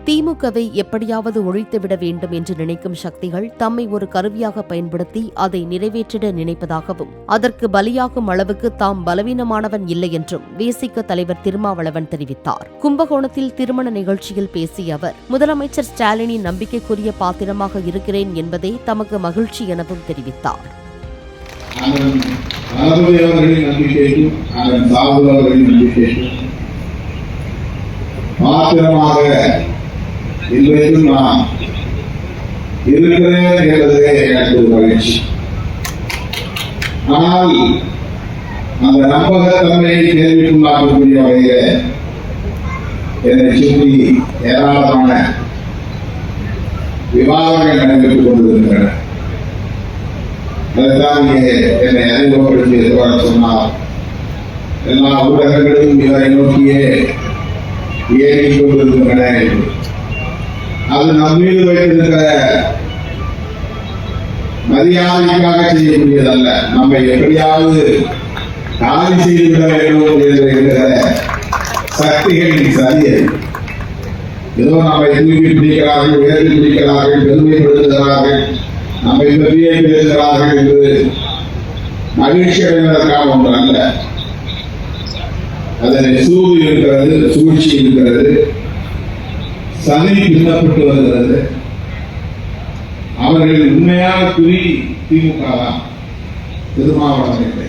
திமுகவை எப்படியாவது ஒழித்துவிட வேண்டும் என்று நினைக்கும் சக்திகள் தம்மை ஒரு கருவியாக பயன்படுத்தி அதை நிறைவேற்றிட நினைப்பதாகவும் அதற்கு பலியாகும் அளவுக்கு தாம் பலவீனமானவன் இல்லை என்றும் விசிக தலைவர் திருமாவளவன் தெரிவித்தார். கும்பகோணத்தில் திருமண நிகழ்ச்சியில் பேசிய அவர், முதலமைச்சர் ஸ்டாலினின் நம்பிக்கைக்குரிய பாத்திரமாக இருக்கிறேன் என்பதே தமக்கு மகிழ்ச்சி எனவும் தெரிவித்தார். இன்றைக்கும் நான் இருக்கிறேன் என்பதே எனக்கு ஒரு மகிழ்ச்சி. ஆனால் அந்த நம்பகத்தன்மையை கேள்விக்குள்ளாக்கக்கூடிய வகையில் என்னை சுற்றி ஏராளமான விவாதங்கள் நடைபெற்றுக் கொண்டிருக்கின்றன. அதுதான் இங்கே என்னை அறிமுகப்படுத்தி சொன்னார். எல்லா ஊடகங்களும் இவரை நோக்கியே இயங்கிக் கொண்டிருக்கின்றன. அது நம் மீது வைத்திருக்கிற மரியாதைக்காக செய்யக்கூடியதல்ல, நம்மை எப்படியாவது காலி செய்துவிட வேண்டும் என்கிற சக்திகளின் சதியை ஏதோ நம்மை தூக்கி பிடிக்கிறார்கள், உயர்த்தி பிடிக்கிறார்கள், பெருமைப்படுத்துகிறார்கள், நம்மை பற்றியே பேசுகிறார்கள் என்று மகிழ்ச்சி அடைவதற்கான ஒன்று அல்ல. அதில் சூது இருக்கிறது, சூழ்ச்சி இருக்கிறது, சதி பின்னப்பட்டு வருகிறது. அவர்களின் உண்மையான குறி திமுக தான், திருமாவளவன் இல்லை.